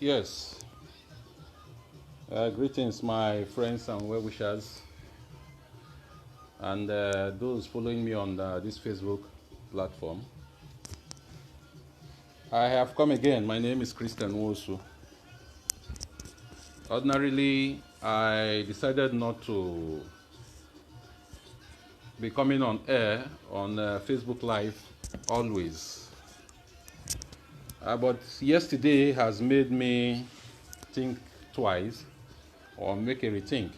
Yes. Greetings, my friends and well-wishers, and those following me on this Facebook platform. I have come again. My name is Christian Wosu. Ordinarily, I decided not to be coming on air on Facebook Live always. But yesterday has made me think twice or make a rethink.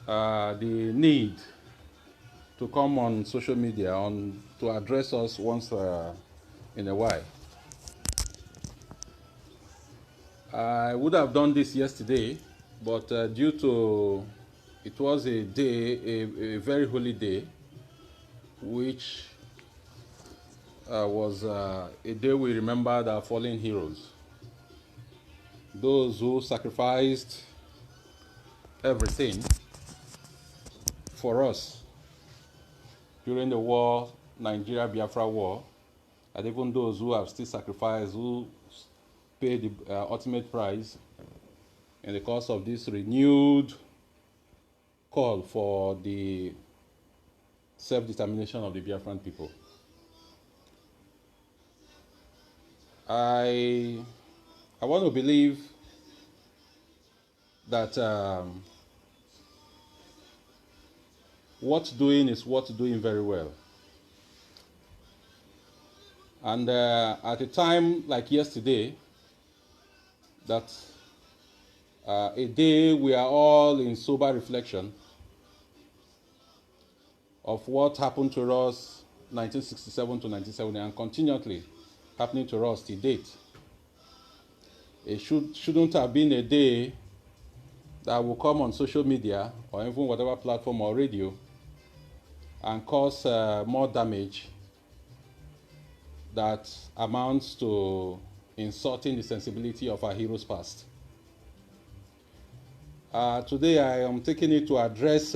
The need to come on social media to address us once in a while. I would have done this yesterday, but due to it was a day, a very holy day, which was a day we remembered our fallen heroes, those who sacrificed everything for us during the war, Nigeria-Biafra war, and even those who have still sacrificed, who paid the ultimate price in the course of this renewed call for the self-determination of the Biafran people. I want to believe that what's doing is what's doing very well. And at a time like yesterday, that a day we are all in sober reflection of what happened to us 1967 to 1970 and continually happening to us to date. It shouldn't have been a day that will come on social media or even whatever platform or radio and cause more damage that amounts to insulting the sensibility of our heroes past. Today I am taking it to address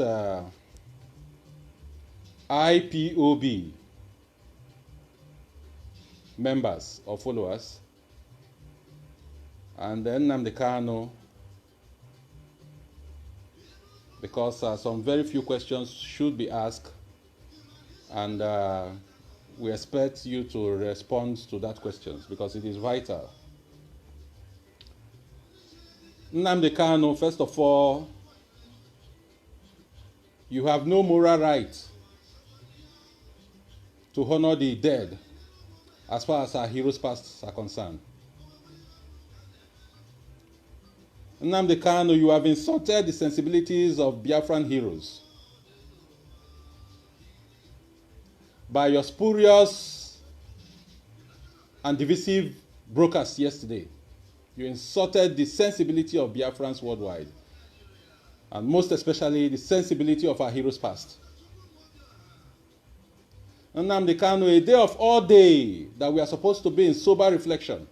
IPOB members or followers, and then Nnamdi Kanu, because some very few questions should be asked, and we expect you to respond to that questions because it is vital. Nnamdi Kanu, first of all, you have no moral right to honor the dead as far as our heroes past are concerned. Nnamdi Kanu, you have insulted the sensibilities of Biafran heroes by your spurious and divisive broadcast yesterday. You insulted the sensibility of Biafrans worldwide, and most especially the sensibility of our heroes past. Nnamdi Kanu, a day of all day that we are supposed to be in sober reflection,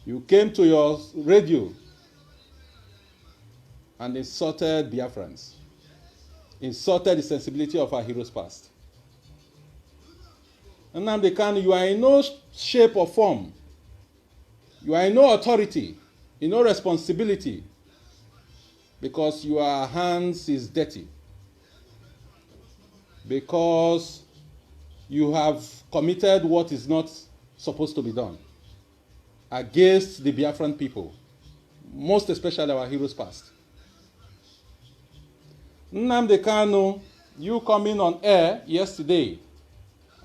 you came to your radio and insulted Biafrans, insulted the sensibility of our heroes past. Nnamdi Kanu, you are in no shape or form, you are in no authority, in no responsibility, because your hands is dirty, because you have committed what is not supposed to be done against the Biafran people, most especially our heroes past. Nnamdi Kanu, you coming on air yesterday,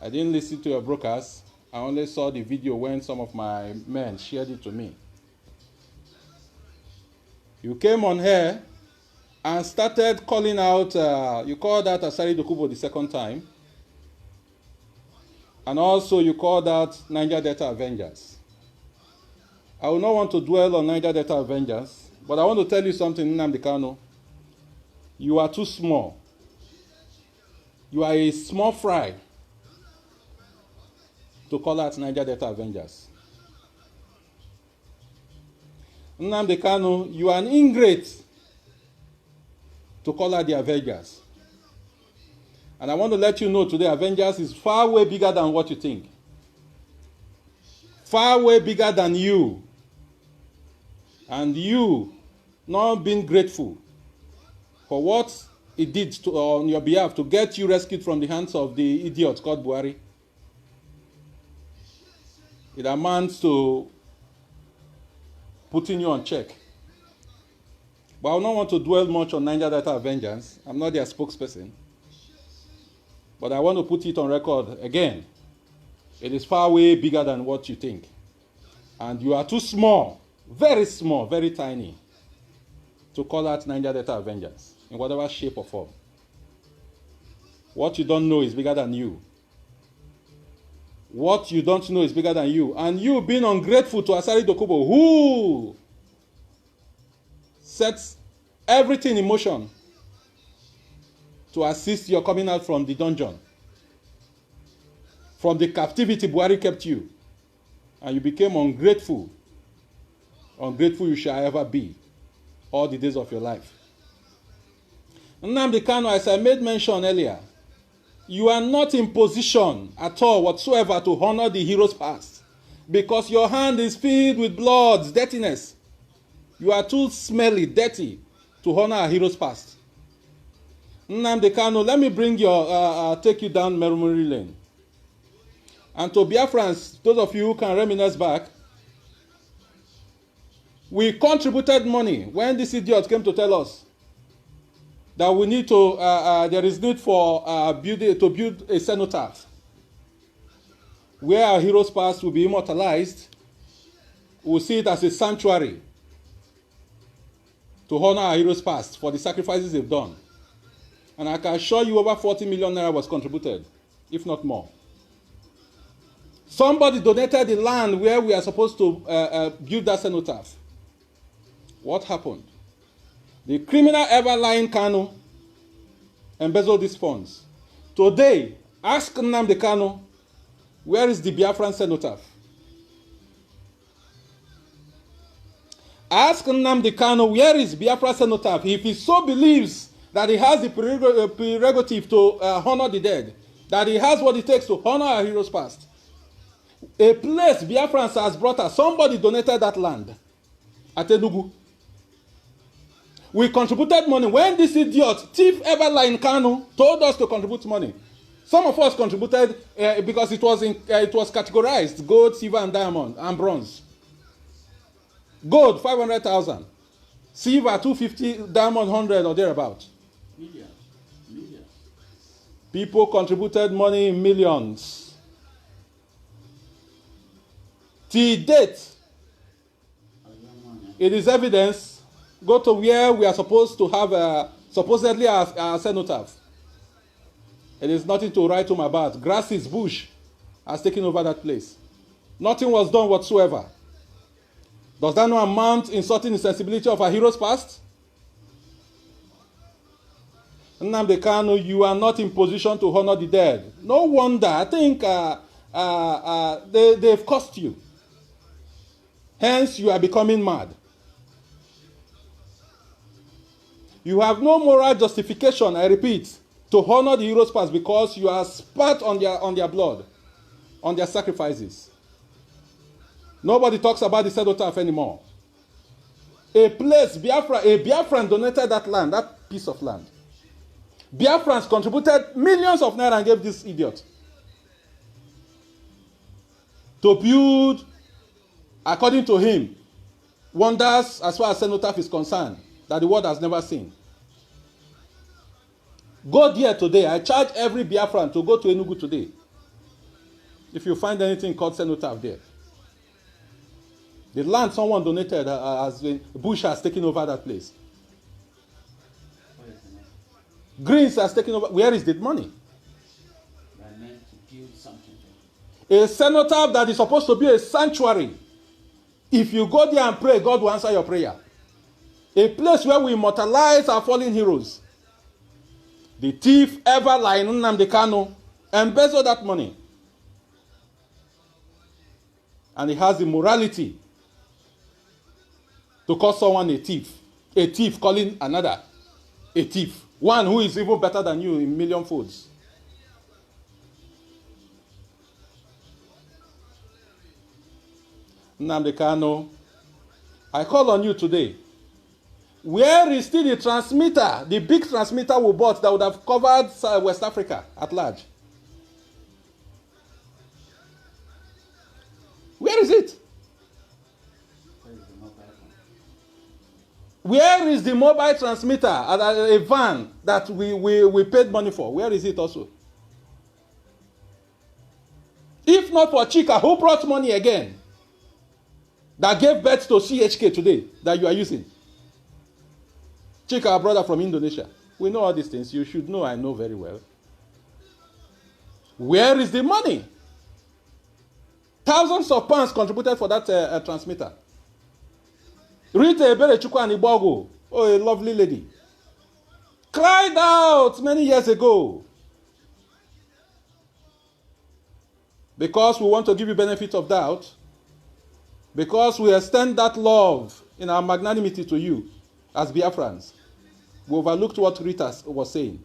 I didn't listen to your broadcast. I only saw the video when some of my men shared it to me. You came on air and started calling out, you called out Asari Dokubo the second time, and also you called out NigerDelta avengers. I will not want to dwell on NigerDelta avengers, but I want to tell you something, Nnamdi Kanu. You are too small. You are a small fry to call out NigerDelta avengers. Nnamdi Kanu, you are an ingrate to call out the avengers. And I want to let you know today, avengers is far way bigger than what you think. far way bigger than you, and you not being grateful for what it did on your behalf to get you rescued from the hands of the idiot called Buhari. It amounts to putting you on check. But I will not want to dwell much on NigerDelta avengers. I'm not their spokesperson. But I want to put it on record again. It is far way bigger than what you think. And you are too small, very tiny, to call out NigerDelta avengers in whatever shape or form. What you don't know is bigger than you. What you don't know is bigger than you. And you being ungrateful to Asari Dokubo, who sets everything in motion to assist your coming out from the dungeon, from the captivity Buhari kept you, and you became ungrateful. Ungrateful you shall ever be all the days of your life. Nnamdi Kanu, as I made mention earlier, you are not in position at all whatsoever to honor the heroes past, because your hand is filled with blood, dirtiness. You are too smelly, dirty to honor our heroes past. Nnamdi Kanu, let me bring your take you down memory lane. And to Biafrans, those of you who can reminisce back, we contributed money when this idiot came to tell us that we need to, there is need for to build a cenotaph where our heroes past will be immortalized. We'll see it as a sanctuary to honor our heroes past for the sacrifices they've done. And I can assure you over 40 million naira was contributed, if not more. Somebody donated the land where we are supposed to build that cenotaph. What happened? The criminal ever-lying Kanu embezzled these funds. Today, ask Nnamdi Kanu, where is the Biafran cenotaph? Ask Nnamdi Kanu, where is Biafra cenotaph? If he so believes that he has the prerogative to honor the dead, that he has what it takes to honor our heroes past, a place Biafrans has brought us, somebody donated that land at Enugu. We contributed money. When this idiot, thief Everline Kanu, told us to contribute money, some of us contributed because it was categorized gold, silver, and diamond, and bronze. Gold 500,000, silver 250, diamond 100 or thereabout. Millions. People contributed money in millions. Till date, it is evidence. Go to where we are supposed to have supposedly our cenotaph. It is nothing to write home about. Grasses, bush has taken over that place. Nothing was done whatsoever. Does that not amount insulting the sensibility of our heroes past? Nnamdi Kanu, you are not in position to honor the dead. No wonder. I think they've cost you. Hence, you are becoming mad. You have no moral justification, I repeat, to honor the heroes past because you are spat on their blood, on their sacrifices. Nobody talks about the cenotaph anymore. A place, Biafra, a Biafran donated that land, that piece of land. Biafrans contributed millions of naira and gave this idiot to build, according to him, wonders as far as cenotaph is concerned that the world has never seen. Go there today. I charge every Biafran to go to Enugu today. If you find anything called cenotaph there. The land someone donated has been, Bush has taken over that place. Greens has taken over. Where is the money? They're meant to build something. A cenotaph that is supposed to be a sanctuary. If you go there and pray, God will answer your prayer. A place where we immortalize our fallen heroes. The thief ever lying Nnamdi Kanu embezzled that money. And he has the morality to call someone a thief. A thief calling another a thief. One who is even better than you in million folds. Nnamdi Kanu, I call on you today. Where is still the transmitter, the big transmitter we bought that would have covered West Africa at large? Where is it? Where is the mobile transmitter at a van that we paid money for? Where is it also? If not for Chika, who brought money again? That gave birth to CHK today that you are using. Chika, our brother from Indonesia. We know all these things. You should know, I know very well. Where is the money? Thousands of pounds contributed for that transmitter. Rita Ebere Chukwani Bogo, oh, a lovely lady, cried out many years ago. Because we want to give you benefit of doubt, because we extend that love in our magnanimity to you as Biafrans, we overlooked what Rita was saying,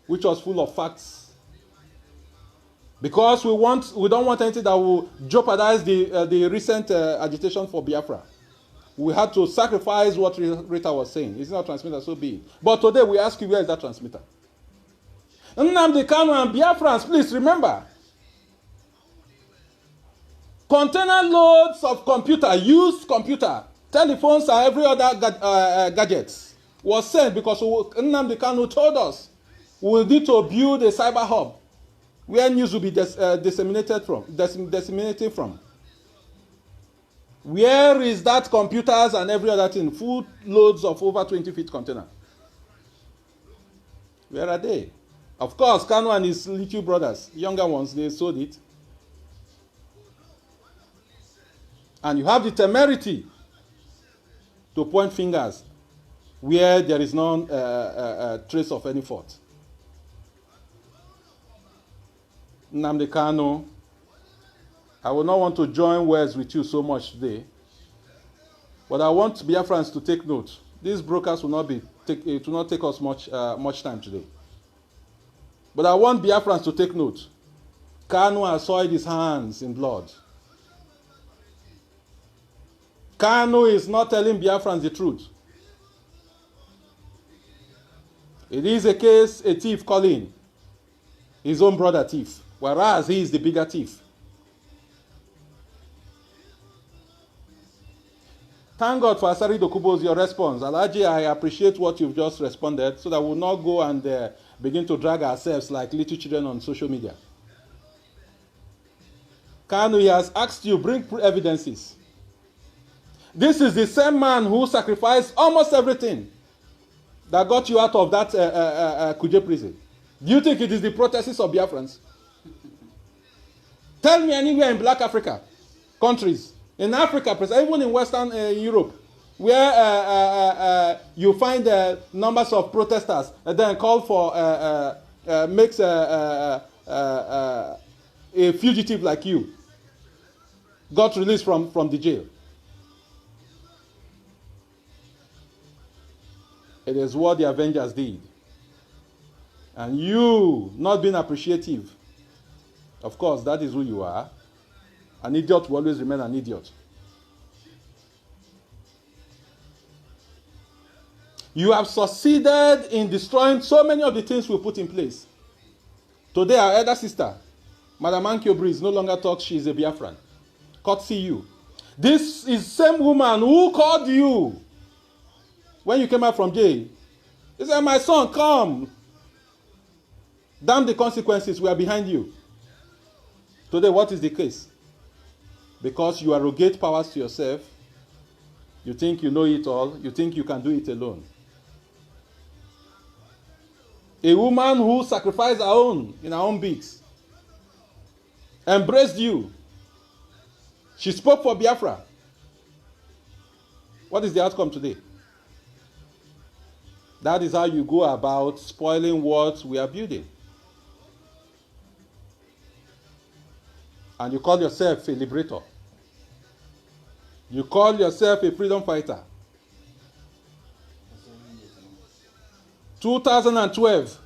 which was full of facts. Because we don't want anything that will jeopardize the recent agitation for Biafra. We had to sacrifice what Rita was saying. It's not a transmitter, so be it. But today we ask you, where is that transmitter? Nnamdi Kanu and Biafrans, please remember. Container loads of computer, used computer, telephones and every other gadgets was sent because Nnamdi Kanu told us we need to build a cyber hub where news will be disseminated from. Where is that computers and every other thing? Full loads of over 20 feet container. Where are they? Of course, Kanu and his little brothers, younger ones, they sold it. And you have the temerity to point fingers where there is no trace of any fault. Nnamdi Kanu, I will not want to join words with you so much today, but I want Biafrans to take note. These brokers will not take us much time today. But I want Biafrans to take note. Kanu has soiled his hands in blood. Kanu is not telling Biafrans the truth. It is a case, a thief calling his own brother thief, whereas he is the bigger thief. Thank God for Asari Dokubo's your response. Alhaji, I appreciate what you've just responded so that we'll not go and begin to drag ourselves like little children on social media. Kanu, he has asked you, bring evidences. This is the same man who sacrificed almost everything that got you out of that Kuje prison. Do you think it is the protests of Biafrans? Tell me anywhere in Black Africa, countries, in Africa, even in Western Europe, where you find numbers of protesters and then call for, makes a fugitive like you, got released from the jail. It is what the avengers did. And you not being appreciative, of course, that is who you are. An idiot will always remain an idiot. You have succeeded in destroying so many of the things we put in place. Today, our elder sister, Madam Ankyo Breeze, no longer talks, she is a Biafran. Courtesy you. This is the same woman who called you when you came out from jail. He said, my son, come. Damn the consequences, we are behind you. Today, what is the case? Because you arrogate powers to yourself, you think you know it all, you think you can do it alone. A woman who sacrificed her own in her own beats, embraced you. She spoke for Biafra. What is the outcome today? That is how you go about spoiling what we are building. And you call yourself a liberator. You call yourself a freedom fighter. 2012,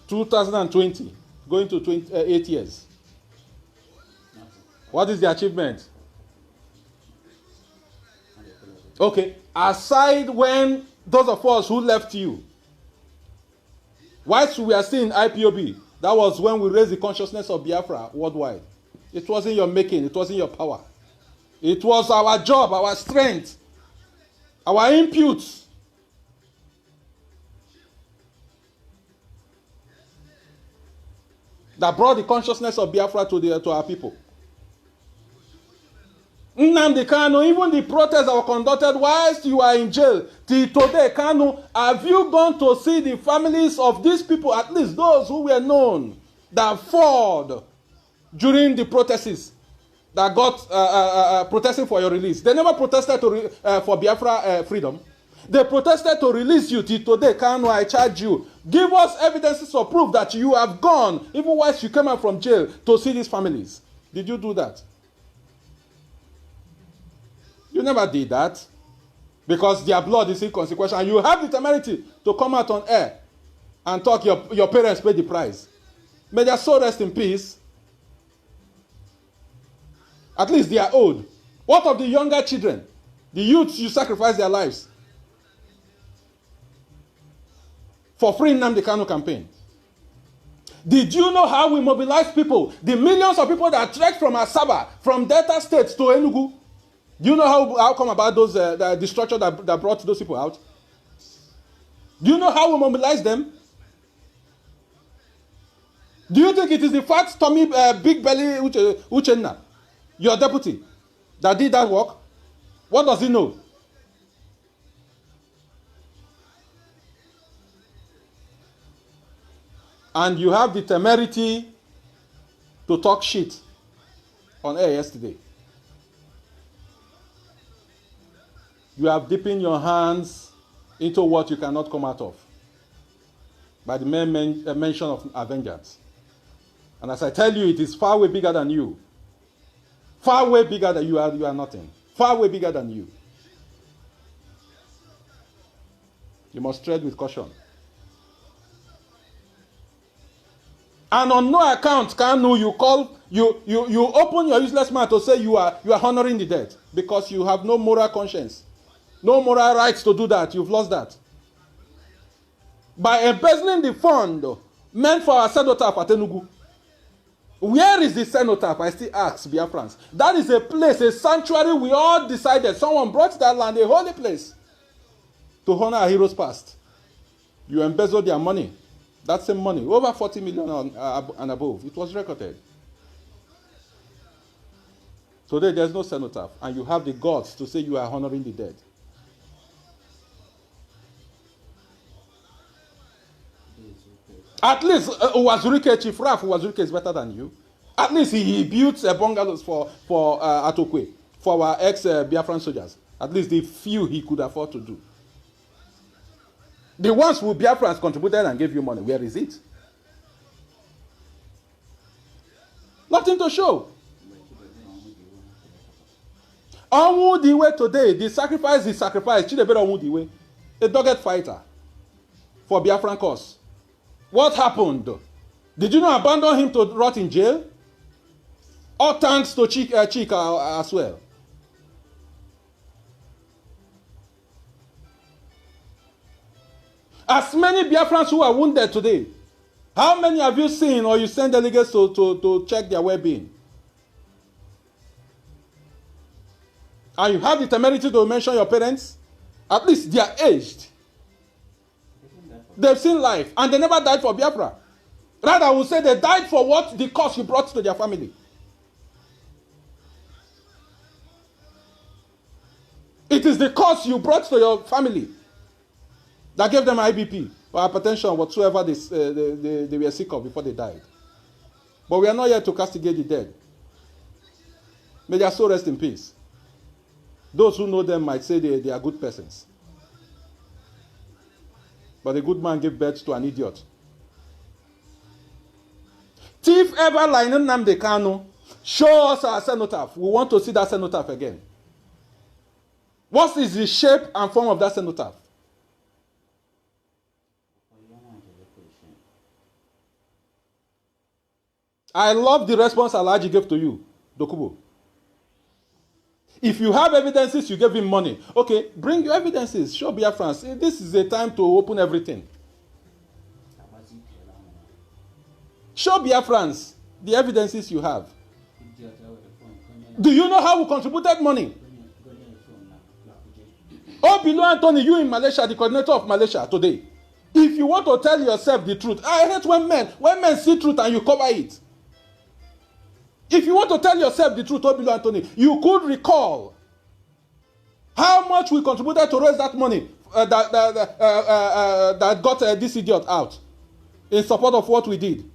2020, going to 8 years. What is the achievement? Okay, aside when those of us who left you, whilst we are still in IPOB, that was when we raised the consciousness of Biafra worldwide. It wasn't your making, it wasn't your power. It was our job, our strength, our input. That brought the consciousness of Biafra to our people. Nnamdi Kanu, even the protests that were conducted whilst you are in jail, till today, Kanu, have you gone to see the families of these people, at least those who were known, that fought during the protests that got protesting for your release? They never protested for Biafra freedom. They protested to release you. Till today, Kanu, I charge you. Give us evidences of proof that you have gone, even whilst you came out from jail, to see these families. Did you do that? You never did that. Because their blood is inconsequential. And you have the temerity to come out on air and talk your parents paid the price. May their soul rest in peace. At least they are old. What of the younger children? The youths, you sacrifice their lives for free Nnamdi Kanu campaign. Did you know how we mobilize people? The millions of people that trekked from Asaba, from Delta State to Enugu. Do you know how come about those the structure that brought those people out? Do you know how we mobilize them? Do you think it is the fat tummy, big belly Uchenna, your deputy, that did that work? What does he know? And you have the temerity to talk shit on air yesterday. You have dipping your hands into what you cannot come out of by the mere mention of avengers. And as I tell you, it is far way bigger than you. Far way bigger than you are. You are nothing. Far way bigger than you. You must tread with caution. And on no account, Kanu, you open your useless mouth to say you are honoring the dead, because you have no moral conscience. No moral rights to do that. You've lost that. By embezzling the fund meant for our cenotaph at Enugu. Where is the cenotaph? I still ask Biafrans. That is a place, a sanctuary we all decided. Someone brought that land, a holy place, to honor our heroes past. You embezzled their money. That same money, over 40 million and above. It was recorded. Today there's no cenotaph, and you have the guts to say you are honoring the dead. At least Chief Raf Uwazurike is better than you. At least he built bungalows for Atokwe, for our ex-Biafran soldiers. At least the few he could afford to do. The ones who Biafrans contributed and gave you money, where is it? Nothing to show. Onwudiwe today, the sacrifice is sacrifice. Chidebere Onwudiwe, a dogged fighter for Biafran cause. What happened? Did you not abandon him to rot in jail? All thanks to Chika as well. As many Biafrans who are wounded today, how many have you seen or you send delegates to check their well-being? And you have the temerity to mention your parents? At least they are aged. They've seen life, and they never died for Biafra. Rather, I would say they died for what the cost you brought to their family. It is the cost you brought to your family that gave them IBP or hypertension, whatsoever they were sick of before they died. But we are not here to castigate the dead. May their soul rest in peace. Those who know them might say they are good persons. But a good man gave birth to an idiot. Thief ever like Nnamdi Kanu, show us our cenotaph. We want to see that cenotaph again. What is the shape and form of that cenotaph? I love the response Alhaji gave to you, Dokubo. If you have evidences, you gave him money. Okay, bring your evidences. Show Biafrans. This is a time to open everything. Show Biafrans the evidences you have. Do you know how we contributed money? Oh, below Anthony, you in Malaysia, the coordinator of Malaysia today. If you want to tell yourself the truth, I hate when men see truth and you cover it. If you want to tell yourself the truth, oh, below Anthony, you could recall how much we contributed to raise that money that got this idiot out in support of what we did.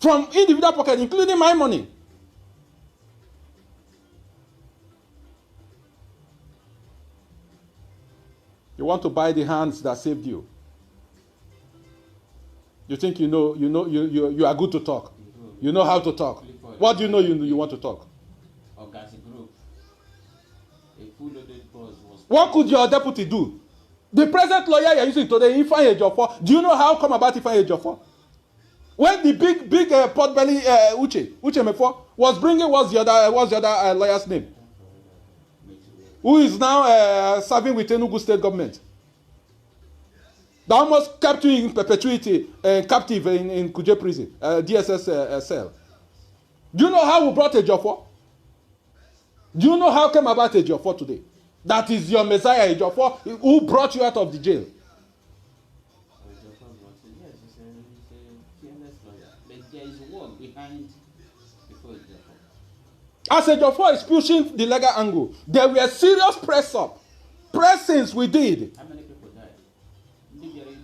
From individual pocket, including my money. You want to buy the hands that saved you. You think you are good to talk. You know how to talk. What do you know you want to talk? What could your deputy do? The present lawyer you're using today, Ifeanyi Ejiofor, do you know how come about Ifeanyi Ejiofor? When the big potbelly Uche Mefo was bringing, what's the other lawyer's name? Who is now serving with Enugu state government? They almost kept you in perpetuity, captive in Kuje prison, DSS cell. Do you know how we brought Ejiofor? Do you know how came about Ejiofor today? That is your Messiah Ejiofor, who brought you out of the jail. As Ejiofor is pushing the legal angle, there were serious pressings we did. How many people died?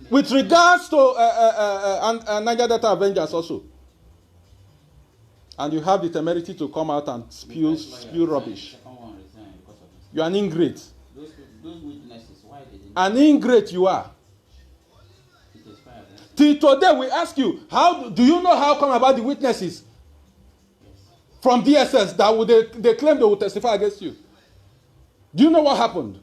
With regards to NigerDelta avengers also. And you have the temerity to come out and spew rubbish. You are an ingrate. Those witnesses, why they didn't? An ingrate you are. Till today we ask you, how do you know how come about the witnesses from DSS that they claim they will testify against you? Do you know what happened?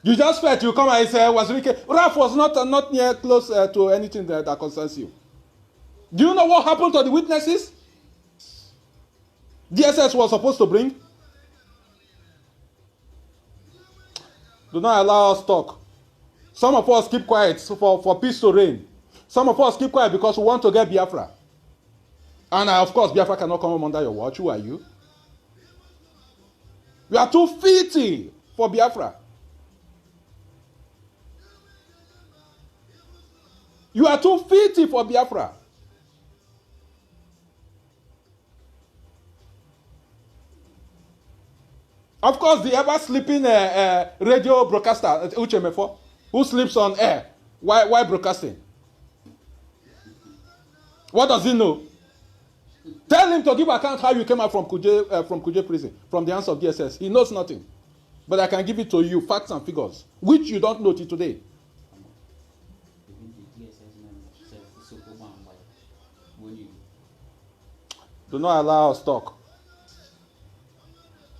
You just felt you come and say, Ralph was not near close to anything that concerns you. Do you know what happened to the witnesses DSS was supposed to bring? Do not allow us talk. Some of us keep quiet for peace to reign. Some of us keep quiet because we want to get Biafra. And of course, Biafra cannot come under your watch. Who are you? You are too filthy for Biafra. You are too filthy for Biafra. Of course, the ever-sleeping radio broadcaster, Uche Mefo, who sleeps on air. Why broadcasting? What does he know? Tell him to give account how you came out from Kuje prison, from the hands of DSS. He knows nothing. But I can give it to you, facts and figures, which you don't know till today. Do not allow us talk.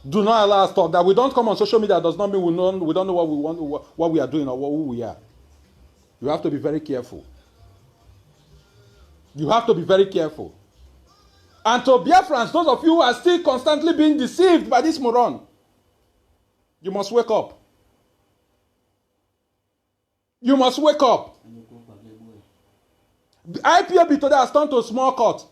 Do not allow us talk. That we don't come on social media does not mean we don't know what we want, what we are doing, or who we are. You have to be very careful. You have to be very careful. And to Biafrans, those of you who are still constantly being deceived by this moron, you must wake up. You must wake up. IPOB today has turned to a small court.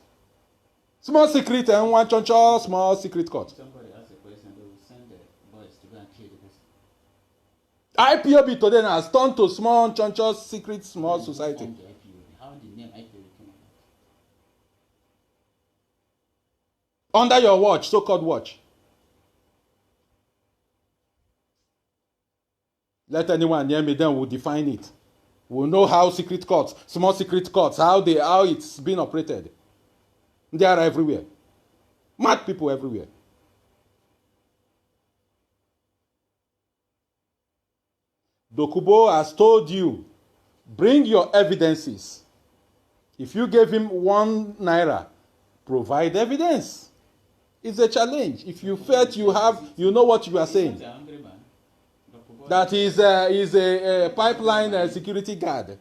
Small secret and one choncho, small secret court. Somebody asked a question, they will send the boys to go and kill the person. IPOB today has turned to small choncho, secret, small society. How did the name IPOB come about? Under your watch, so-called watch. Let anyone near me, then we'll define it. We'll know how secret courts, small secret courts, how it's been operated. They are everywhere. Mad people everywhere. Dokubo has told you, bring your evidences. If you gave him 1 naira, provide evidence. It's a challenge. If you felt you know what you are saying. That is a pipeline security guard.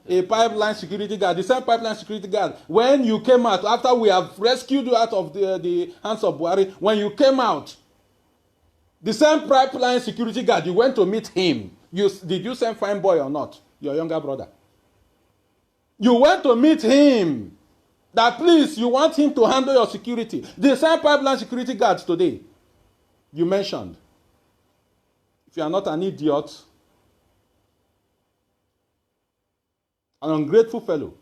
a pipeline security guard, the same pipeline security guard, when you came out, after we have rescued you out of the hands of Buhari, when you came out, the same pipeline security guard, you went to meet him. Did you send fine boy or not? Your younger brother. You went to meet him. That please, you want him to handle your security. The same pipeline security guards today, you mentioned. If you are not an idiot, an ungrateful fellow.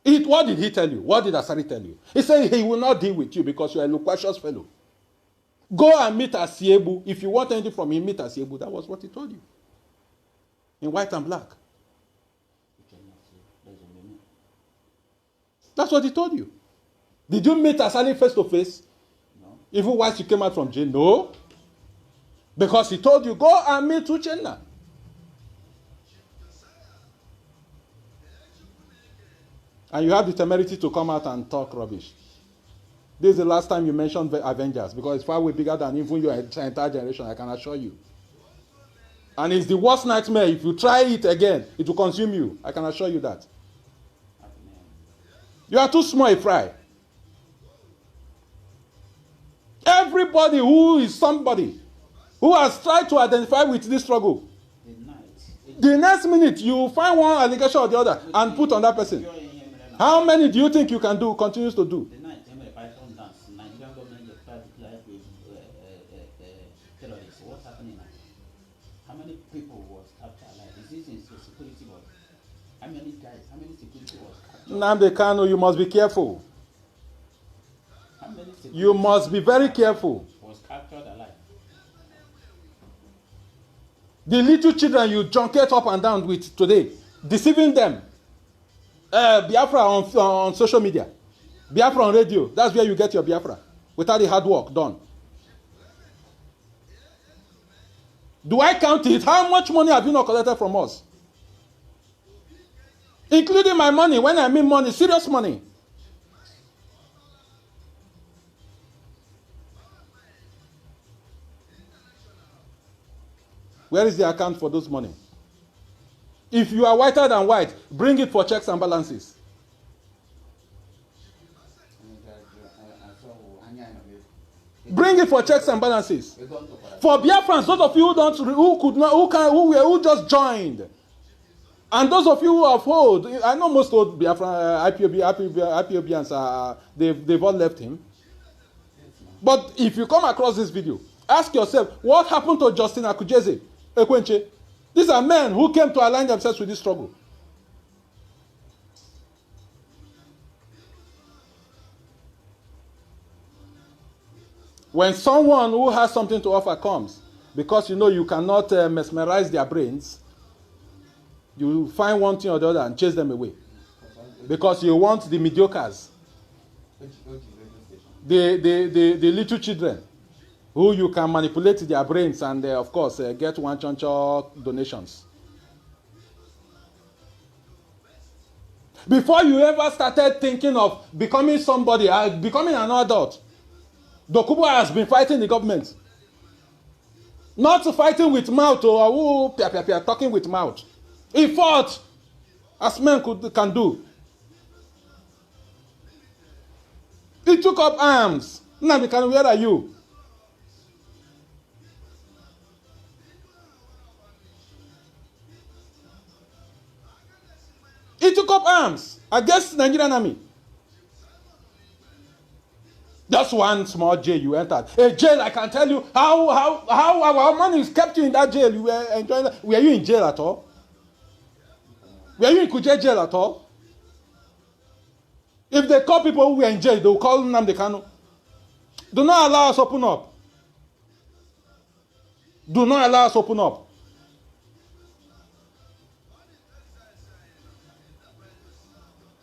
What did he tell you? What did Asari tell you? He said he will not deal with you because you are a loquacious fellow. Go and meet Asiebu. If you want anything from him, meet Asiebu. That was what he told you. In white and black. That's what he told you. Did you meet Asali face to face? No. Even once you came out from jail? No. Because he told you, go and meet Uchenna. And you have the temerity to come out and talk rubbish. This is the last time you mentioned the Avengers, because it's far way bigger than even your entire generation, I can assure you. And it's the worst nightmare. If you try it again, it will consume you. I can assure you that. You are too small a fry. Everybody who is somebody who has tried to identify with this struggle, the next minute you find one allegation or the other and put on that person. How many do you think you can do, continues to do? What's happening now? How many people was captured alive? Is this in security was? How many guys? How many security was captured? Nnamdi Kanu, you must be careful. How many security you must be very careful. Was captured alive? The little children you junkette up and down with today, deceiving them. Biafra on social media. Biafra on radio. That's where you get your Biafra. Without the hard work done. Do I count it? How much money have you not collected from us? Including my money. When I mean money, serious money. Where is the account for those money? If you are whiter than white, bring it for checks and balances. Bring it for checks and balances. For Biafrans, those of you who just joined, and those of you who have hold, I know most old Biafran IPOBians they've all left him. But if you come across this video, ask yourself, what happened to Justin Akujeze, Ekwenche? These are men who came to align themselves with this struggle. When someone who has something to offer comes, because you know you cannot mesmerize their brains, you find one thing or the other and chase them away. Because you want the mediocres, the little children, who you can manipulate their brains and, of course, get one choncho donations. Before you ever started thinking of becoming somebody, becoming an adult, Dokubo has been fighting the government. Not fighting with mouth or talking with mouth. He fought as men can do. He took up arms. Nnamdi Kanu, where are you? He took up arms against the Nigerian army. Just one small jail you entered. A jail, I can tell you how our money is kept you in that jail. You were enjoying that. Were you in jail at all? Were you in Kuje jail at all? If they call people who were in jail, they will call Nnamdi Kanu. Do not allow us open up. Do not allow us open up.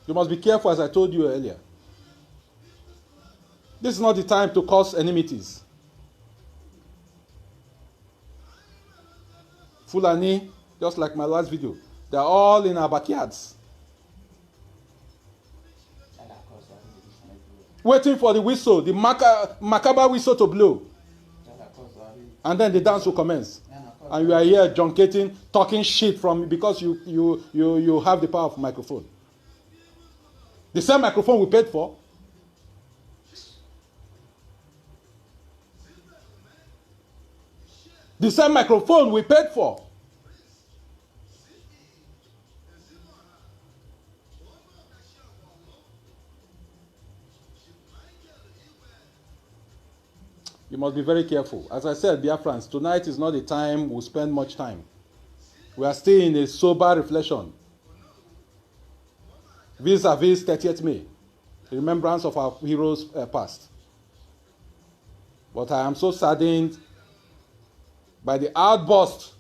You must be careful, as I told you earlier. This is not the time to cause enmities. Fulani, just like my last video, they're all in our backyards. Waiting for the whistle, the macabre whistle to blow. And then the dance will commence. And you are here junketing, talking shit from because you have the power of microphone. The same microphone we paid for. The same microphone we paid for. You must be very careful. As I said, Biafrans, tonight is not the time we'll spend much time. We are still in a sober reflection. Vis-a-vis 30th May, remembrance of our heroes past. But I am so saddened by the outburst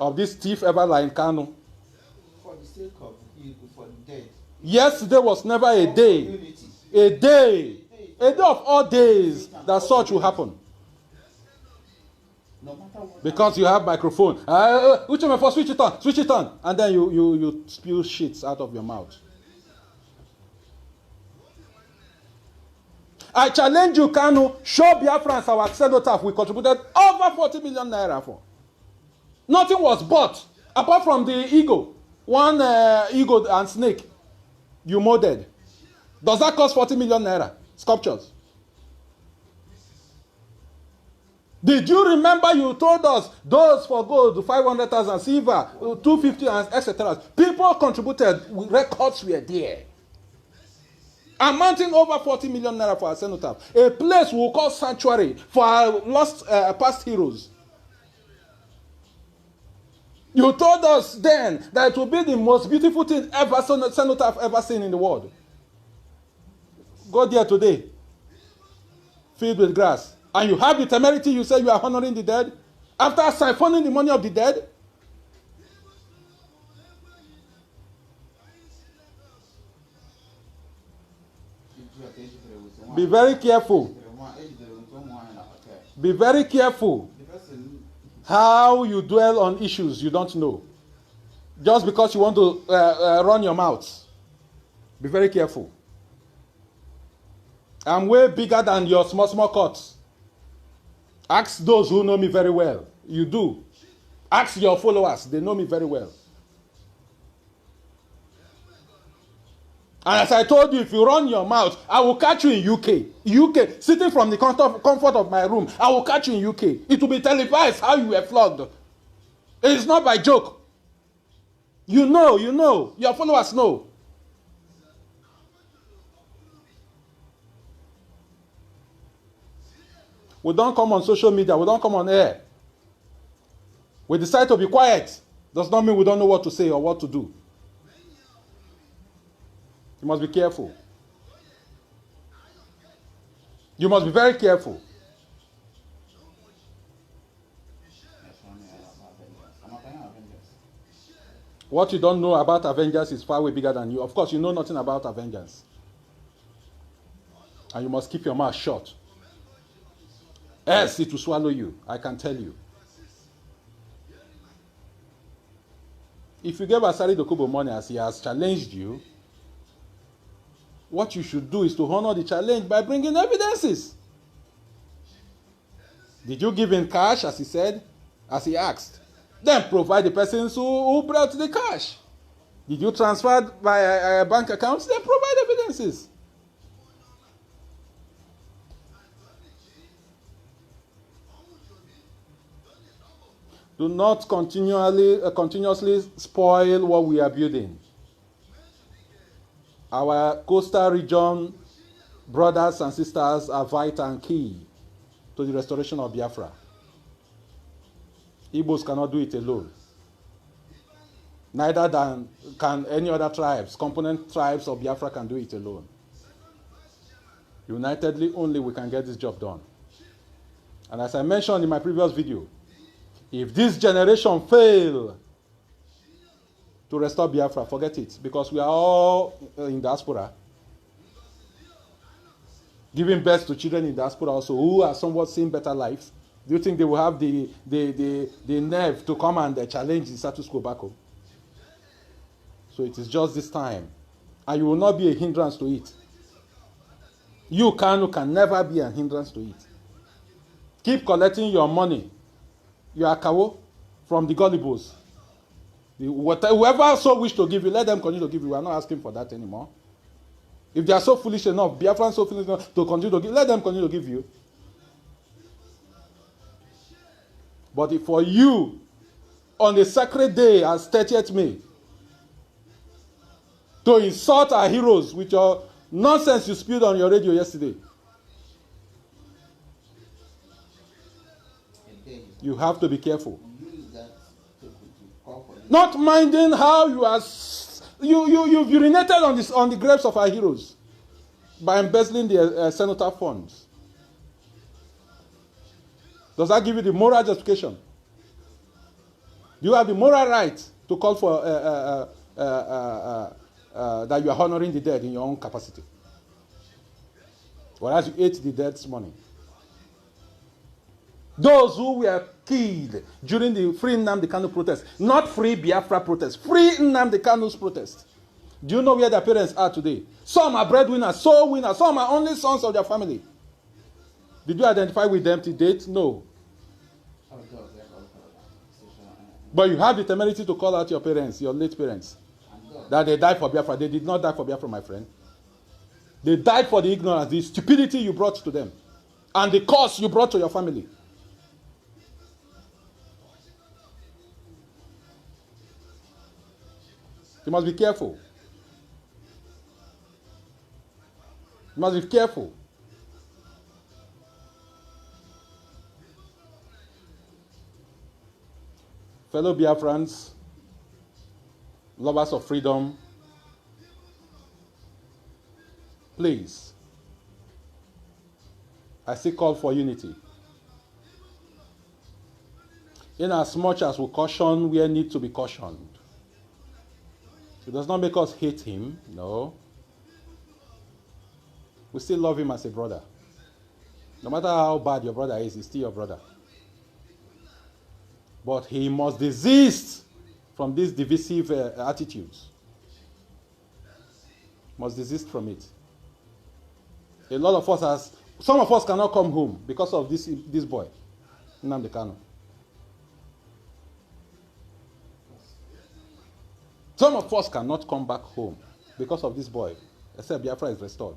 of this thief Nnamdi Kanu. For the sake of evil, for the dead. Yesterday was never a day. A day. A day of all days that such will happen. No matter what. Because you have microphone. Switch it on. Switch it on. And then you spew shit out of your mouth. I challenge you, Kanu, show Biafrans our cenotaph we contributed over 40 million naira for. Nothing was bought apart from the eagle. One eagle and snake you molded. Does that cost 40 million naira? Sculptures. Did you remember you told us those for gold, 500,000, silver, 250, and etc. People contributed, records were there. Amounting over 40 million naira for our cenotaph. A place we'll call sanctuary for our lost past heroes. You told us then that it will be the most beautiful thing ever cenotaph ever seen in the world. Go there today, filled with grass. And you have the temerity, you say you are honoring the dead? After siphoning the money of the dead? Be very careful. Be very careful how you dwell on issues you don't know. Just because you want to run your mouth. Be very careful. I'm way bigger than your small cuts. Ask those who know me very well. You do. Ask your followers. They know me very well. And as I told you, if you run your mouth, I will catch you in UK, sitting from the comfort of my room, I will catch you in UK. It will be televised how you were flogged. It is not by joke. You know. Your followers know. We don't come on social media. We don't come on air. We decide to be quiet. Does not mean we don't know what to say or what to do. You must be careful. You must be very careful. What you don't know about Avengers is far way bigger than you. Of course, you know nothing about Avengers. And you must keep your mouth shut. Else it will swallow you, I can tell you. If you gave Asari Dokubo money as he has challenged you, what you should do is to honor the challenge by bringing evidences. Did you give him cash, as he said, as he asked? Then provide the persons who brought the cash. Did you transfer by bank accounts? Then provide evidences. Do not continuously spoil what we are building. Our coastal region brothers and sisters are vital and key to the restoration of Biafra. Igbos cannot do it alone. Neither can any other tribes, component tribes of Biafra can do it alone. Unitedly only we can get this job done. And as I mentioned in my previous video, if this generation fail to restore Biafra, forget it, because we are all in diaspora, giving birth to children in diaspora also who are somewhat seeing better life. Do you think they will have the nerve to come and challenge the status quo back home? So it is just this time, and you will not be a hindrance to it. You, Kanu, can never be a hindrance to it. Keep collecting your money You are Kawo from the gullibles. Whoever so wish to give you, let them continue to give you. We are not asking for that anymore. If they are so foolish enough, Biafran so foolish enough to continue to give, let them continue to give you. But if for you, on the sacred day as 30th May, to insult our heroes with your nonsense you spewed on your radio yesterday, you have to be careful. Not minding how you are, you've urinated on the graves of our heroes by embezzling the senator funds. Does that give you the moral justification? Do you have the moral right to call for that you are honoring the dead in your own capacity? Whereas you ate the dead's money. Those who were killed during the Free Nnamdi Kanu protest, not Free Biafra protest, Free Nnamdi Kanu's protest. Do you know where their parents are today? Some are breadwinners, soul winners, some are only sons of their family. Did you identify with them to date? No. But you have the temerity to call out your parents, your late parents, that they died for Biafra. They did not die for Biafra, my friend. They died for the ignorance, the stupidity you brought to them, and the curse you brought to your family. You must be careful. You must be careful. Fellow Biafrans, lovers of freedom, please, I still call for unity. In as much as we caution where need to be cautioned. It does not make us hate him, no. We still love him as a brother. No matter how bad your brother is, he's still your brother. But he must desist from these divisive attitudes. Must desist from it. A lot of us some of us cannot come home because of this boy, Nnamdi Kanu. Some of us cannot come back home because of this boy, except Biafra is restored.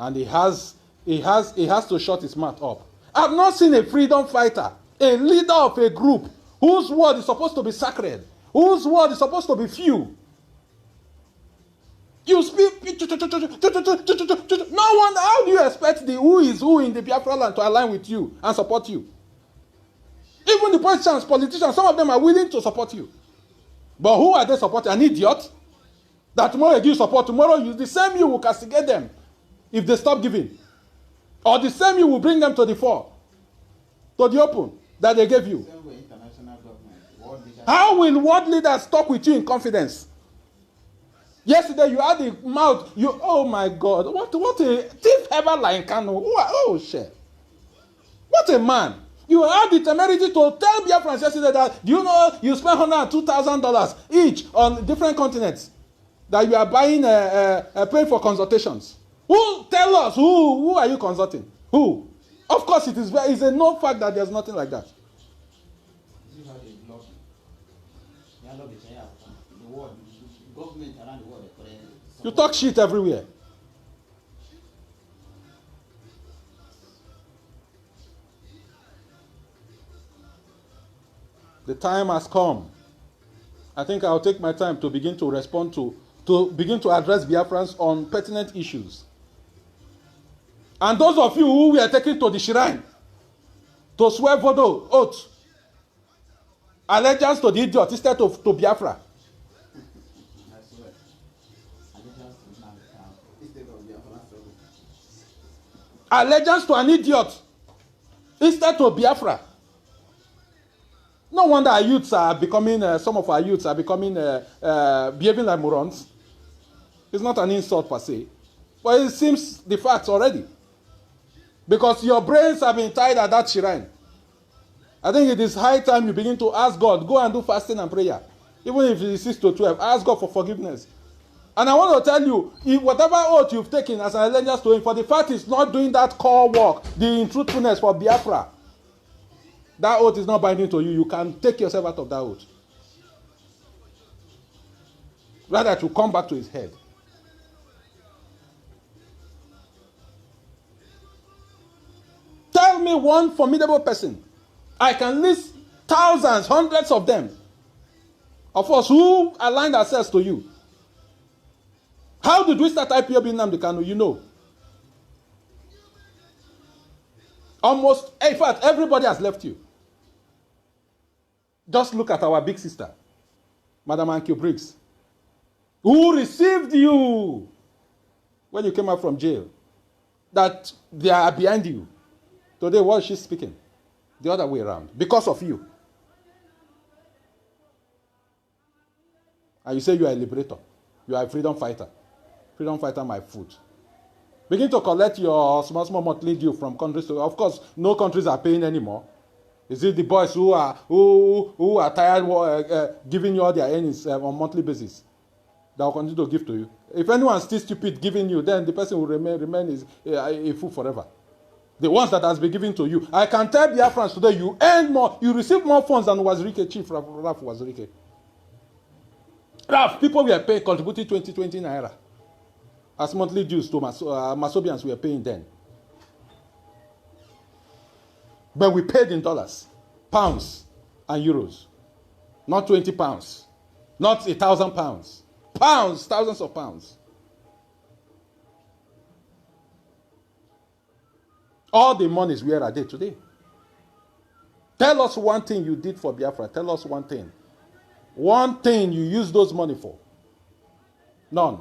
And he has to shut his mouth up. I've not seen a freedom fighter, a leader of a group whose word is supposed to be sacred, whose word is supposed to be few. You speak. No one. How do you expect the who is who in the Biafra land to align with you and support you? Even the politicians, some of them are willing to support you. But who are they supporting? An idiot? That tomorrow you give support, tomorrow the same you will castigate them if they stop giving. Or the same you will bring them to the fore, to the open that they gave you. How will world leaders talk with you in confidence? Yesterday you had the mouth, oh my God, what a thief ever like Kanu. Oh shit. What a man. You had the temerity to tell Biafrans yesterday that, do you know you spend $102,000 each on different continents that you are buying, paying for consultations. Tell us, who are you consulting? Who? Of course it's a known fact that there's nothing like that. You talk shit everywhere. The time has come. I think I'll take my time to begin to respond to begin to address Biafrans on pertinent issues. And those of you who were taken to the shrine to swear voodoo oath, allegiance to the idiot instead of to Biafra. Allegiance to an idiot instead to Biafra. No wonder our youths are becoming, some of our youths are becoming, behaving like morons. It's not an insult per se, but it seems the facts already. Because your brains have been tied at that shrine. I think it is high time you begin to ask God, go and do fasting and prayer. Even if it is 6 to 12, ask God for forgiveness. And I want to tell you, if whatever oath you've taken as an allegiance to him, for the fact is not doing that core work, the truthfulness for Biafra, that oath is not binding to you. You can take yourself out of that oath. Rather, to come back to his head. Tell me one formidable person. I can list thousands, hundreds of them, of us who aligned ourselves to you. How did we start IPOB Nnamdi Kanu? You know. Almost, in fact, everybody has left you. Just look at our big sister, Madam Ankyo Briggs, who received you when you came out from jail. That they are behind you. Today, what is she speaking? The other way around. Because of you. And you say you are a liberator. You are a freedom fighter. Freedom fighter, my foot. Begin to collect your small monthly due from countries. Of course, no countries are paying anymore. Is it the boys who are tired giving you all their earnings on monthly basis that will continue to give to you? If anyone is still stupid giving you, then the person will remain a fool forever. The ones that has been given to you. I can tell Biafrans today, you earn more, you receive more funds than Wazirike, Chief Raf Wazirike. Raf, people were paying, contributing 20 naira as monthly dues to Masobians were paying then. But we paid in dollars, pounds, and euros. Not 20 pounds. Not 1,000 pounds. Pounds, thousands of pounds. All the monies, where are they today? Tell us one thing you did for Biafra. Tell us one thing. One thing you used those money for. None.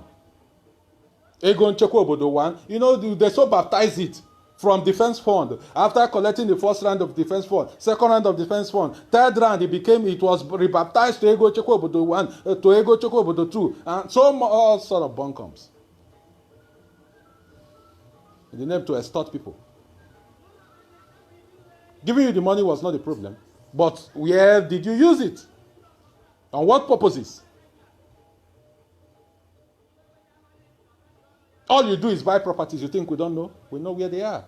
Egon Chekwo Obodo 1. You know, they so baptize it from defense fund. After collecting the first round of defense fund, second round of defense fund, third round, it was rebaptized to Ego Chekwo Obodo 1, to Ego Chekwo Obodo 2, and so all sort of buncombe. In the name to extort people. Giving you the money was not the problem. But where did you use it? On what purposes? All you do is buy properties. You think we don't know? We know where they are.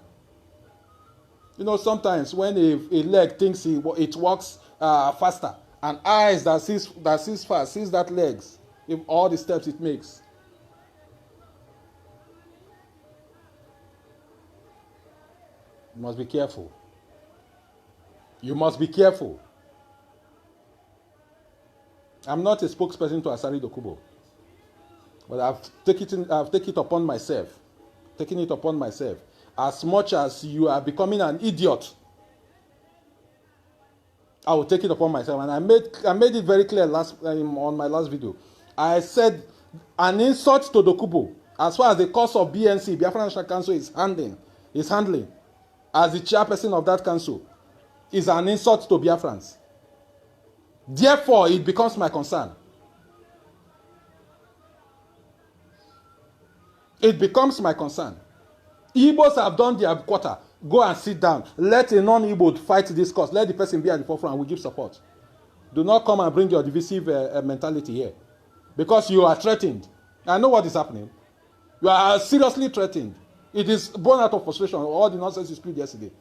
You know, sometimes when a leg thinks it works faster, and eyes that sees fast, sees that legs, if all the steps it makes. You must be careful. You must be careful. I'm not a spokesperson to Asari Dokubo. But I've taken it upon myself. Taking it upon myself. As much as you are becoming an idiot, I will take it upon myself. And I made it very clear on my last video. I said an insult to Dokubo, as far as the cost of BNC, Biafra National Council, is handling, as the chairperson of that council, is an insult to Biafrans. Therefore, it becomes my concern. It becomes my concern. Igbos have done their quarter. Go and sit down. Let a non-Igbo fight this cause. Let the person be at the forefront and we give support. Do not come and bring your divisive mentality here. Because you are threatened. I know what is happening. You are seriously threatened. It is born out of frustration. All the nonsense you spewed yesterday.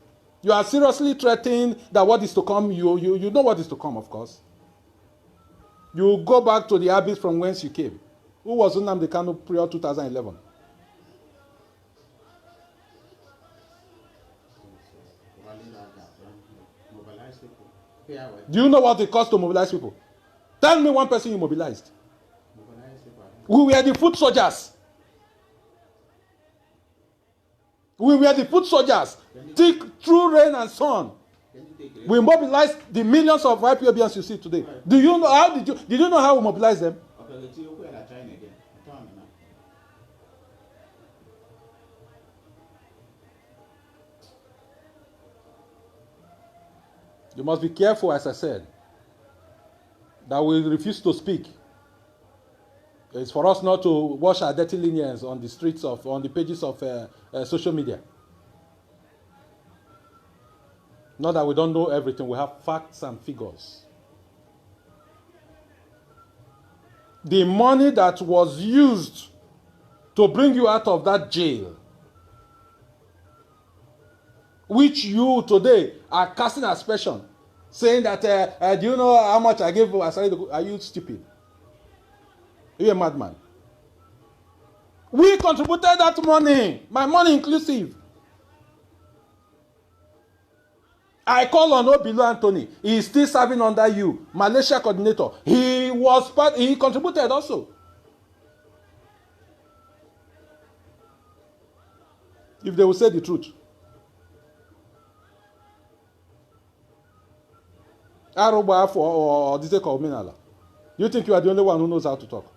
You are seriously threatened that what is to come, you know what is to come, of course. You go back to the abyss from whence you came. Who was Nnamdi Kanu prior 2011? Do you know what it costs to mobilize people? Tell me one person you mobilized. We were the foot soldiers. We were the foot soldiers. Thick, through rain and sun. We mobilized the millions of IPOBians you see today. Do you know did you know how we mobilized them? You must be careful, as I said, that we refuse to speak. It's for us not to wash our dirty lines on the streets on the pages of social media. Not that we don't know everything, we have facts and figures. the money that was used to bring you out of that jail, which you today are casting aspersion, saying that, do you know how much I gave? Are you stupid? Are you a madman? We contributed that money, my money inclusive. I call on Obilu Anthony. He is still serving under you, Malaysia coordinator. He contributed also. If they will say the truth. Or you think you are the only one who knows how to talk?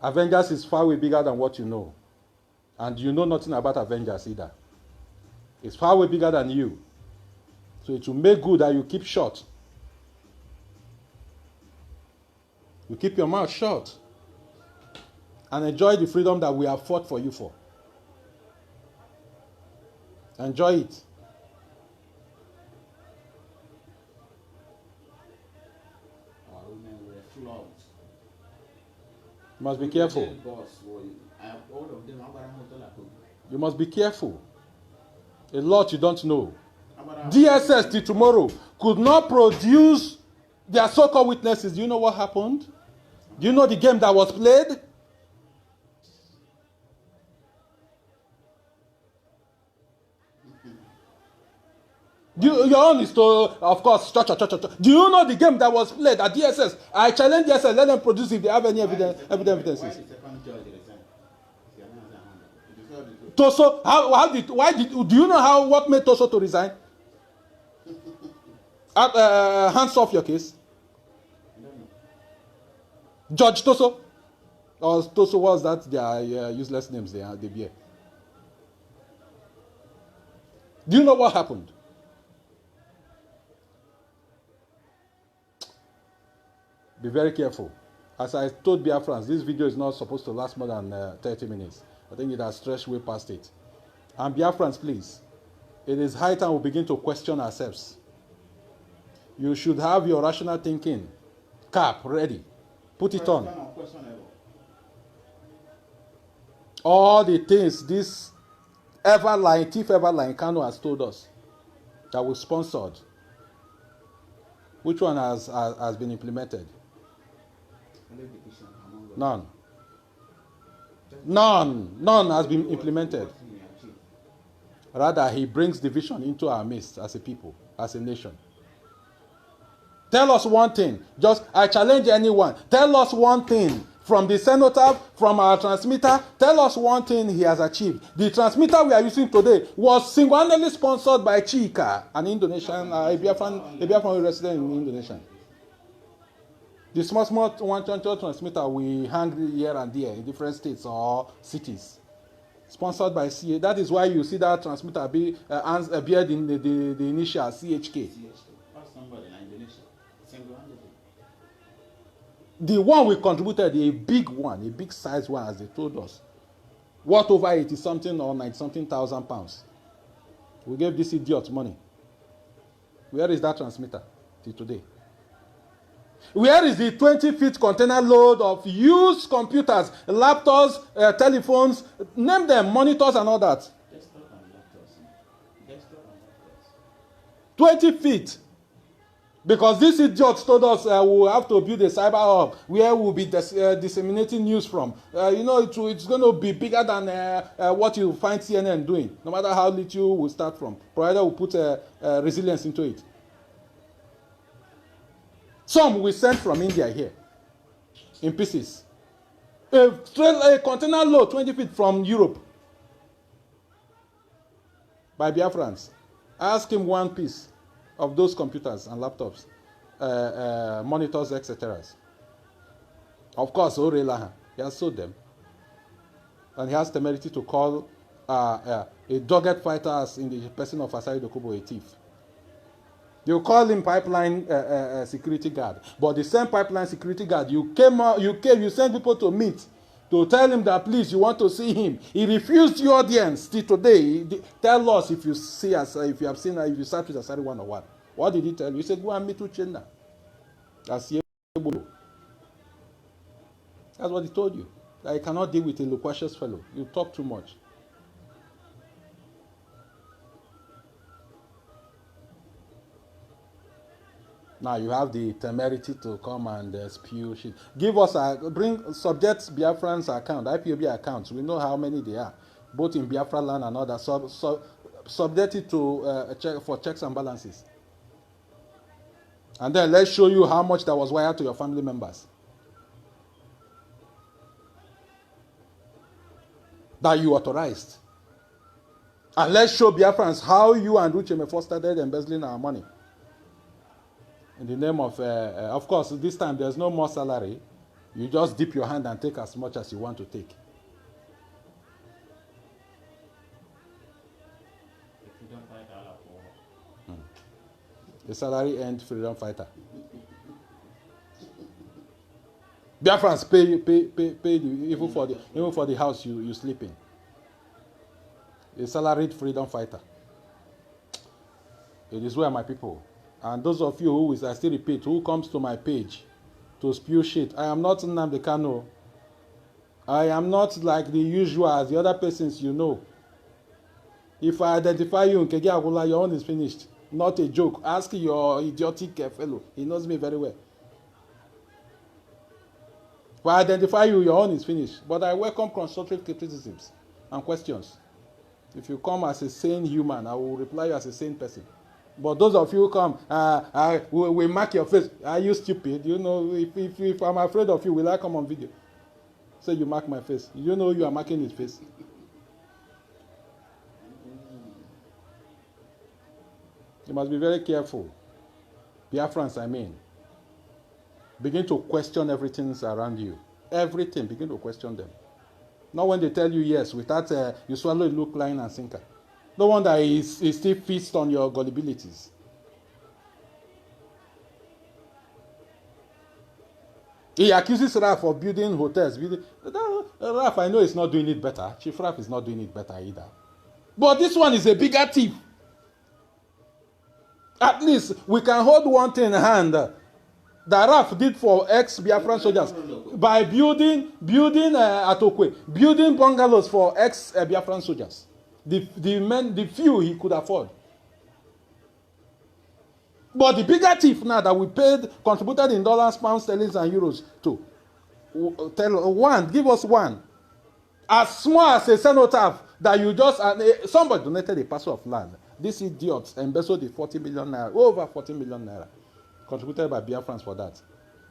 Avengers is far way bigger than what you know. And you know nothing about Avengers either. It's far way bigger than you. So it will make good that you keep short. You keep your mouth shut. And enjoy the freedom that we have fought for you for. Enjoy it. Our women were flogged. You must be careful. All of them, you must be careful. A lot you don't know. DSS till tomorrow could not produce their so-called witnesses. Do you know what happened? Do you know the game that was played? Your own is to, of course, Do you know the game that was played at DSS? I challenge DSS, let them produce if they have any evidences. Toso, do you know what made Toso to resign? Hands off your case. Judge Toso. Or Toso was that their useless names they bear. Do you know what happened? Be very careful. As I told Biafrans, this video is not supposed to last more than 30 minutes. I think it has stretched way past it. And Biafrans, please, it is high time we begin to question ourselves. You should have your rational thinking cap ready. Put it on. All the things this thief Everline Kanu has told us that we sponsored. Which one has been implemented? None. None has been implemented. Rather, he brings division into our midst as a people, as a nation. Tell us one thing. I challenge anyone. Tell us one thing from the senator, from our transmitter. Tell us one thing he has achieved. The transmitter we are using today was single-handedly sponsored by Chika, an Indonesian, a Biafran resident in Indonesia. The small 120 transmitter we hang here and there in different states or cities. Sponsored by CA. That is why you see that transmitter appeared in the initial CHK. The one we contributed, a big size one, as they told us, worth over 80-something or 90-something thousand pounds. We gave this idiot money. Where is that transmitter till today? Where is the 20-feet container load of used computers, laptops, telephones, name them, monitors and all that? 20 feet. Because this idiot told us we'll have to build a cyber hub where we'll be disseminating news from. It's going to be bigger than what you find CNN doing, no matter how little we start from, provided we put resilience into it. Some we sent from India here, in pieces. A container load, 20 feet from Europe, by Biafrans. I asked him one piece of those computers and laptops, monitors, etc. Of course, Orelaha, he has sold them. And he has temerity to call a dogged fighter in the person of Asari Dokubo a thief. You call him pipeline security guard. But the same pipeline security guard, you sent people to meet, to tell him that please, you want to see him. He refused your audience till today. Tell us if you see us, if you have seen, if you search with Asari 101. What did he tell you? He said, go and meet Uchenna. That's what he told you. That you cannot deal with a loquacious fellow. You talk too much. Now you have the temerity to come and spew shit. Give us subject Biafran's account, IPOB accounts. We know how many they are, both in Biafra land and other. Subject it to for checks and balances. And then let's show you how much that was wired to your family members. That you authorized. And let's show Biafrans how you and Ucheme started embezzling our money. In the name of course, this time there's no more salary. You just dip your hand and take as much as you want to take. The salary earned freedom fighter. Biafrans pay you even for the house you sleep in. A salaried freedom fighter. It is where my people. And those of you who, I still repeat, who comes to my page to spew shit, I am not Nnamdi Kanu. I am not like the usual as the other persons you know. If I identify you in Kege Agula, your own is finished. Not a joke. Ask your idiotic fellow. He knows me very well. If I identify you, your own is finished. But I welcome constructive criticisms and questions. If you come as a sane human, I will reply you as a sane person. But those of you who come, we mark your face. Are you stupid? You know, if I'm afraid of you, will I come on video? Say you mark my face. You know you are marking his face. You must be very careful. Biafrans, I mean. Begin to question everything around you. Everything, begin to question them. Not when they tell you yes, without you swallow a look, line, and sinker. No wonder he still feasts on your gullibilities. He accuses Raf of building hotels. Raf, I know, is not doing it better. Chief Raf is not doing it better either. But this one is a bigger thief. At least we can hold one thing in hand that Raf did for ex-Biafran soldiers by building Atokwe, building bungalows for ex-Biafran soldiers. The few he could afford. But the bigger thief now that we contributed in dollars, pounds, sterling, and euros to, give us one. As small as a cenotaph that you just, somebody donated a parcel of land. These idiots embezzled the 40 million naira, over 40 million naira, contributed by Biafrans for that.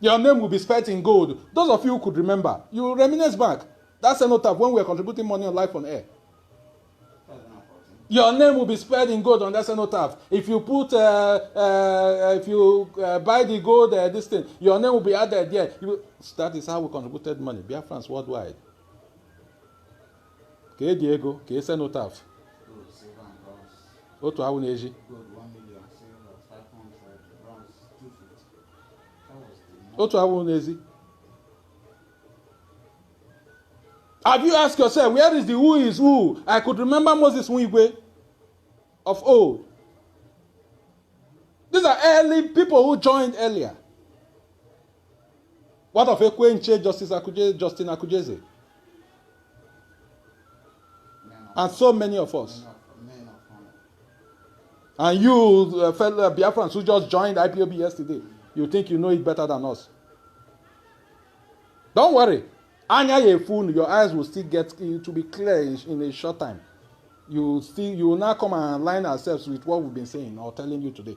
Your name will be spelt in gold. Those of you who could remember, you reminisce back. That cenotaph when we were contributing money on life on air. Your name will be spelled in gold on that cenotaph. If you put, if you buy the gold, this thing, your name will be added there. That is how we contributed money. Biafrans worldwide. Que Diego, que cenotaph. Otu awu neji. Otu awu neji. Have you asked yourself, where is the who is who? I could remember Moses Nwigwe of old. These are early people who joined earlier. What of Ekwenche, Justin Akujeze? And so many of us. And you, fellow Biafrans who just joined IPOB yesterday, you think you know it better than us. Don't worry. Anya Yefun, your eyes will still get to be clear in a short time. You will now come and align ourselves with what we've been saying or telling you today.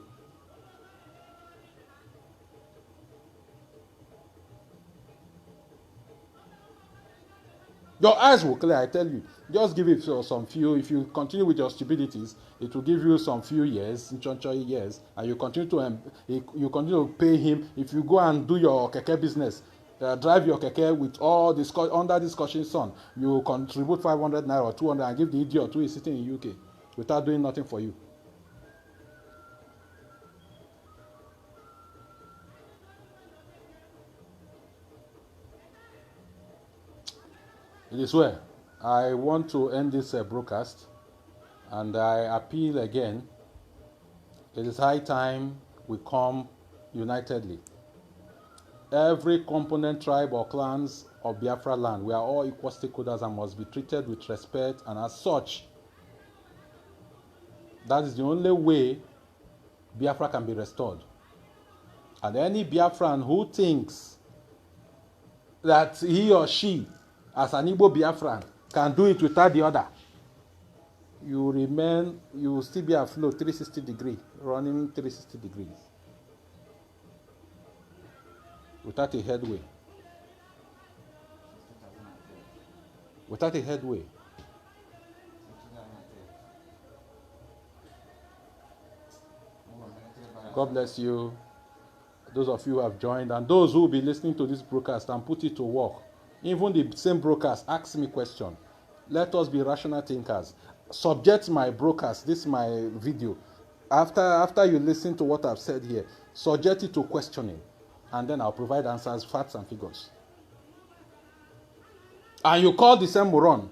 Your eyes will clear, I tell you. Just give it some few. If you continue with your stupidities, it will give you some few years, years, and you continue to pay him. If you go and do your keke business, drive your keke with all this under this caution sun, you contribute 500 naira or 200 and give the idiot who is sitting in UK without doing nothing for you. It is well. I want to end this broadcast, and I appeal again It is high time we come unitedly. Every component tribe or clans of Biafra land, we are all equal stakeholders and must be treated with respect, and as such, that is the only way Biafra can be restored. And any Biafran who thinks that he or she, as an Igbo Biafran, can do it without the other, you will still be afloat 360 degrees, running 360 degrees, without a headway. Without a headway. God bless you, those of you who have joined, and those who will be listening to this broadcast and put it to work. Even the same broadcast, ask me question. Let us be rational thinkers. Subject my broadcast, this my video. After you listen to what I've said here, subject it to questioning, and then I'll provide answers, facts, and figures. And you call the same moron,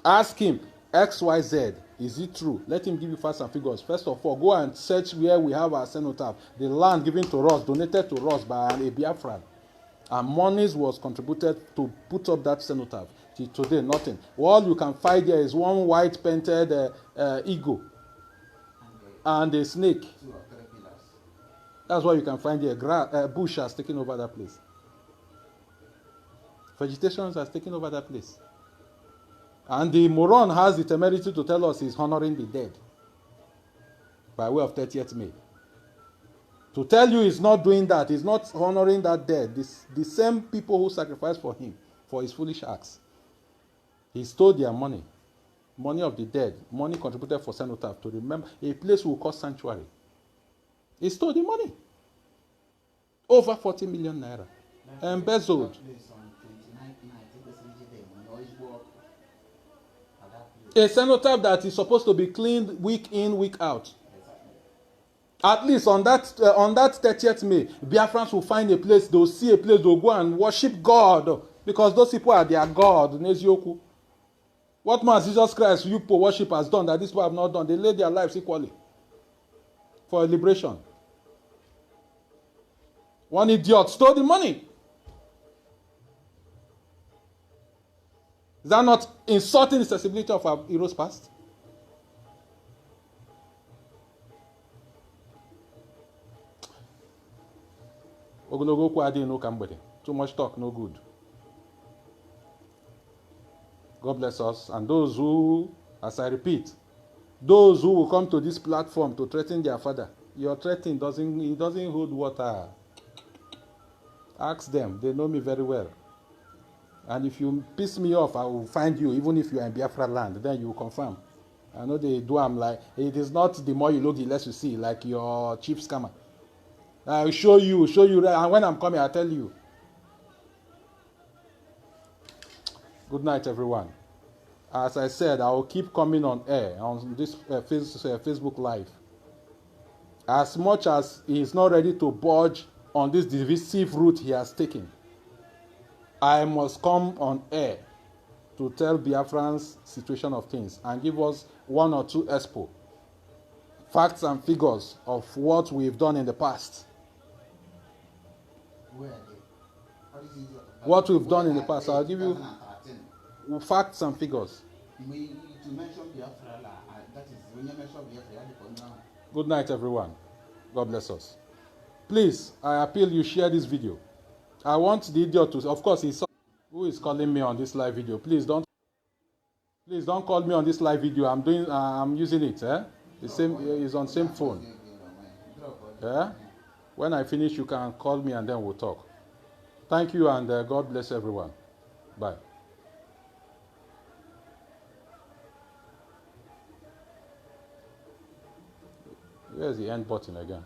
ask him, XYZ, is it true? Let him give you facts and figures. First of all, go and search where we have our cenotaph, the land given to us, donated to us by a Biafran. And monies was contributed to put up that cenotaph. Till today, nothing. All you can find there is one white painted eagle and a snake. 2 or 3 pillars. That's what you can find there. Bush has taken over that place. Vegetation has taken over that place. And the moron has the temerity to tell us he's honoring the dead by way of 30th May. To tell you he's not doing that, he's not honoring that dead, the same people who sacrificed for him, for his foolish acts. He stole their money, money of the dead, money contributed for cenotaph to remember a place will cost sanctuary. He stole the money. Over 40 million naira. Embezzled. A cenotaph that is supposed to be cleaned week in, week out. At least on that 30th May, Biafrans will find a place, they'll see a place, they'll go and worship God. Because those people are their God. Nezioku. What man Jesus Christ, you people worship, has done that these people have not done? They laid their lives equally for a liberation. One idiot stole the money. Is that not insulting the sensibility of our heroes past? Too much talk, no good. God bless us. And those who, as I repeat, those who will come to this platform to threaten their father, your threatening doesn't hold water. Ask them. They know me very well. And if you piss me off, I will find you, even if you are in Biafra land, then you will confirm. I know they do. I'm like, it is not the more you look, the less you see, like your chief scammer. I will show you, and when I'm coming, I'll tell you. Good night, everyone. As I said, I will keep coming on air on this Facebook Live. As much as he is not ready to budge on this divisive route he has taken, I must come on air to tell Biafrans situation of things and give us 1 or 2 expo, facts and figures of what we've done in the past. What we've done in the past, I'll give you facts and figures. Good night, everyone. God bless us. Please, I appeal you share this video. I want the idiot to, of course, he's who is calling me on this live video. Please don't call me on this live video. I'm using it. The same is on same phone. Yeah. When I finish, you can call me and then we'll talk. Thank you, and God bless everyone. Bye. Where's the end button again?